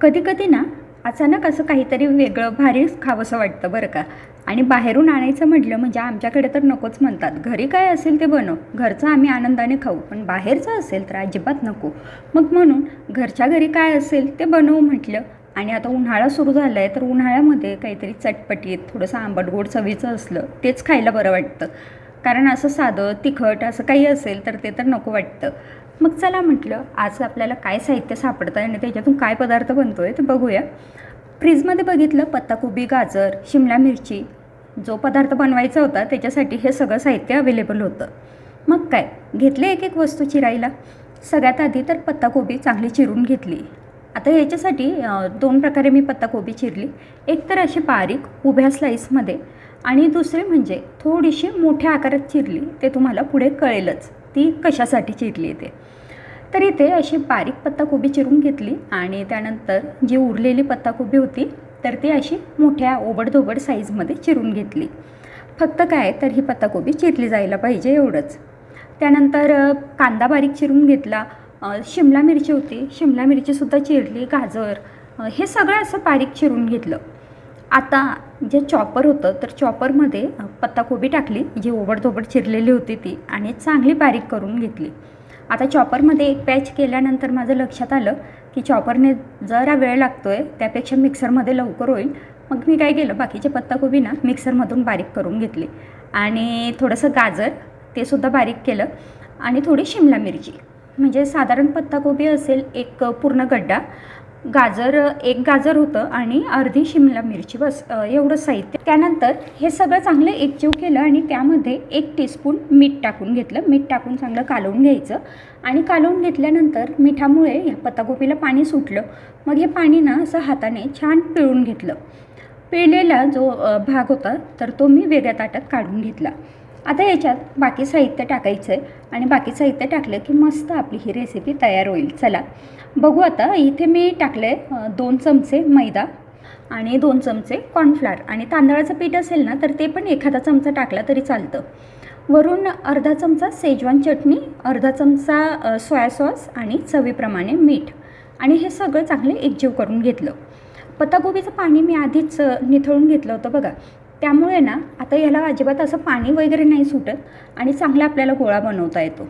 कधी-कधी ना, अचानक असं काहीतरी वेगळं भारी खावंसं वाटतं बरं का. आणि बाहेरून आणायचं म्हटलं म्हणजे आमच्याकडे तर नकोच म्हणतात. घरी काय असेल ते बनव. घरचं आम्ही आनंदाने खाऊ, पण बाहेरचं असेल तर अजिबात नको. मग म्हणून घरच्या घरी काय असेल ते बनवू म्हटलं. आणि आता उन्हाळा सुरू झाला आहे, तर उन्हाळ्यामध्ये काहीतरी चटपटीत, थोडंसं आंबट-गोड चवीचं असलं तेच खायला बरं वाटतं. कारण असं साधं, तिखट असं काही असेल तर ते तर नको वाटतं. मग चला म्हटलं, आज आपल्याला काय साहित्य सापडतं आहे आणि त्याच्यातून काय पदार्थ बनतो आहे ते बघूया. फ्रीजमध्ये बघितलं पत्ताकोबी, गाजर, शिमला मिरची. जो पदार्थ बनवायचा होता त्याच्यासाठी हे सगळं साहित्य अवेलेबल होतं. मग काय, घेतले एक एक वस्तू चिरायला. सगळ्यात आधी तर पत्ताकोबी चांगली चिरून घेतली. आता याच्यासाठी दोन प्रकारे मी पत्ताकोबी चिरली. एक तर अशी बारीक उभ्या स्लाईसमध्ये, आणि दुसरी म्हणजे थोडीशी मोठ्या आकारात चिरली. ते तुम्हाला पुढे कळेलच ती कशासाठी चिरली ते. तर इथे अशी बारीक पत्ताकोबी चिरून घेतली आणि त्यानंतर जी उरलेली पत्ताकोबी होती तर ती अशी मोठ्या ओबडधोबड साईजमध्ये चिरून घेतली. फक्त काय तर ही पत्ताकोबी चिरली जायला पाहिजे एवढंच. त्यानंतर कांदा बारीक चिरून घेतला. शिमला मिरची होती, शिमला मिरचीसुद्धा चिरली. गाजर, हे सगळं असं बारीक चिरून घेतलं. आता जे चॉपर होतं तर चॉपरमध्ये पत्ताकोबी टाकली, जी ओबडधोबड चिरलेली होती ती, आणि चांगली बारीक करून घेतली. आता चॉपरमध्ये एक पॅच केल्यानंतर माझं लक्षात आलं की चॉपरने जरा वेळ लागतो आहे, त्यापेक्षा मिक्सरमध्ये लवकर होईल. मग मी काय केलं, बाकीचे पत्ताकोबी ना मिक्सरमधून बारीक करून घेतली. आणि थोडंसं गाजर ते सुद्धा बारीक केलं. आणि थोडी शिमला मिरची, म्हणजे साधारण पत्ताकोबी असेल एक पूर्ण गड्डा. गाजर, एक गाजर होतं आणि अर्धी शिमला मिरची, बस एवढं साहित्य. त्यानंतर हे सगळं चांगलं एकजीव केलं आणि त्यामध्ये 1 टीस्पून मीठ टाकून घेतलं. मीठ टाकून चांगलं कालवून घ्यायचं. आणि कालवून घेतल्यानंतर मिठामुळे ह्या पत्ताकोबीला पाणी सुटलं. मग हे पाणी ना असं हाताने छान पिळून घेतलं. पिळलेला जो भाग होता तर तो मी वेगळ्या ताटात काढून घेतला. आता याच्यात बाकी साहित्य टाकायचं आहे आणि बाकी साहित्य टाकलं की मस्त आपली ही रेसिपी तयार होईल. चला बघू. आता इथे मी टाकले 2 चमचे मैदा आणि 2 चमचे कॉर्नफ्लॉर. आणि तांदळाचं पीठ असेल ना तर ते पण एखादा चमचा टाकला तरी चालतं. वरून अर्धा चमचा शेजवान चटणी, अर्धा चमचा सोया सॉस आणि चवीप्रमाणे मीठ. आणि हे सगळं चांगले एकजीव करून घेतलं. पत्ताकोबीचं पाणी मी आधीच निथळून घेतलं होतं बघा. त्यामुळे ना आता याला अजिबात असं पाणी वगैरे नाही सुटत आणि चांगला आपल्याला गोळा बनवता येतो.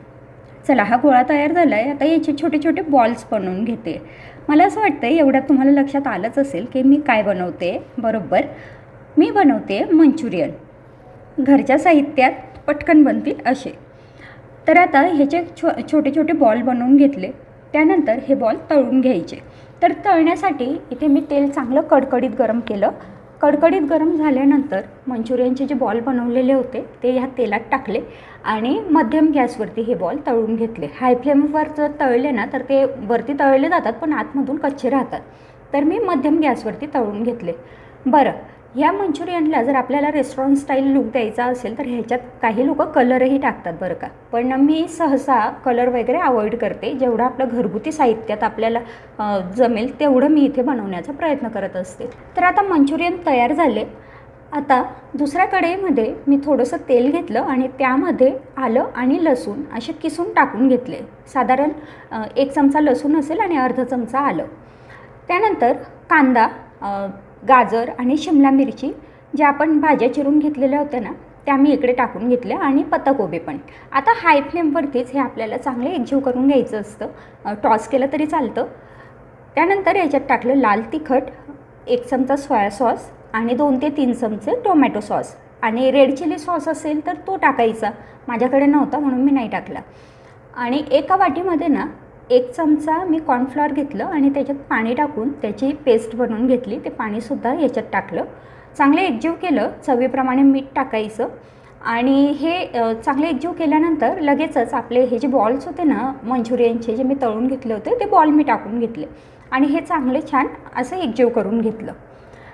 चला, हा गोळा तयार झाला आहे. आता याचे छोटे छोटे बॉल्स बनवून घेते. मला असं वाटतं एवढ्यात तुम्हाला लक्षात आलंच असेल की मी काय बनवते. बरोबर, मी बनवते मंचुरियन. घरच्या साहित्यात पटकन बनतील असे. तर आता ह्याचे छोटे छोटे बॉल बनवून घेतले. त्यानंतर हे बॉल तळून घ्यायचे. तर तळण्यासाठी इथे मी तेल चांगलं कडकडीत गरम केलं. कडकडीत गरम झाल्यानंतर मंचुरियनचे जे बॉल बनवलेले होते ते ह्या तेलात टाकले आणि मध्यम गॅसवरती हे बॉल तळून घेतले. हाय फ्लेमवर जर तळले ना तर ते वरती तळले जातात पण आतमधून कच्चे राहतात. तर मी मध्यम गॅसवरती तळून घेतले. बरं, ह्या मंचुरियनला जर आपल्याला रेस्टॉरंट स्टाईल लुक द्यायचा असेल तर ह्याच्यात काही लोक कलरही टाकतात बरं का. पण मी सहसा कलर वगैरे अवॉइड करते. जेवढं आपलं घरगुती साहित्यात आपल्याला जमेल तेवढं मी इथे बनवण्याचा प्रयत्न करत असते. तर आता मंचुरियन तयार झाले. आता दुसऱ्या कढईमध्ये मी थोडंसं तेल घेतलं आणि त्यामध्ये आलं आणि लसूण असे किसून टाकून घेतले. साधारण 1 चमचा लसूण असेल आणि अर्धा चमचा आलं. त्यानंतर कांदा, गाजर आणि शिमला मिरची ज्या आपण भाज्या चिरून घेतलेल्या होत्या ना त्या मी इकडे टाकून घेतल्या आणि पत्ताकोबी पण. आता हाय फ्लेमवरतीच हे आपल्याला चांगले एकजीव करून घ्यायचं असतं. टॉस केलं तरी चालतं. त्यानंतर याच्यात टाकलं लाल तिखट, 1 चमचा सोया सॉस आणि 2 ते 3 चमचे टोमॅटो सॉस. आणि रेड चिली सॉस असेल तर तो टाकायचा. माझ्याकडे नव्हता म्हणून मी नाही टाकला. आणि एका वाटीमध्ये ना 1 चमचा मी कॉर्नफ्लॉर घेतलं आणि त्याच्यात पाणी टाकून त्याची पेस्ट बनवून घेतली. ते पाणीसुद्धा याच्यात टाकलं. चांगलं एकजीव केलं. चवीप्रमाणे मीठ टाकायचं. आणि हे चांगले एकजीव केल्यानंतर लगेचच आपले हे जे बॉल्स होते ना मंचुरियनचे जे मी तळून घेतले होते ते बॉल मी टाकून घेतले आणि हे चांगले छान असं एकजीव करून घेतलं.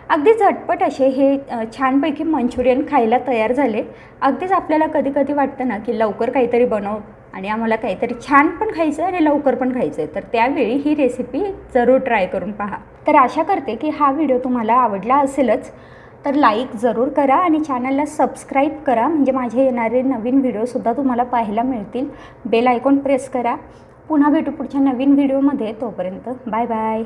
अगदी झटपट असे हे छानपैकी मंचुरियन खायला तयार झाले. अगदीच आपल्याला कधी कधी वाटतं ना की लवकर काहीतरी बनव आणि आम्हाला काहीतरी छान पण खायचं आहे आणि लवकर पण खायचं आहे. तर त्यावेळी ही रेसिपी जरूर ट्राय करून पहा. तर आशा करते की हा व्हिडिओ तुम्हाला आवडला असेलच. तर लाईक जरूर करा आणि चॅनलला सबस्क्राईब करा, म्हणजे माझे येणारे नवीन व्हिडिओसुद्धा तुम्हाला पाहायला मिळतील. बेल आयकॉन प्रेस करा. पुन्हा भेटू पुढच्या नवीन व्हिडिओमध्ये. तोपर्यंत बाय बाय.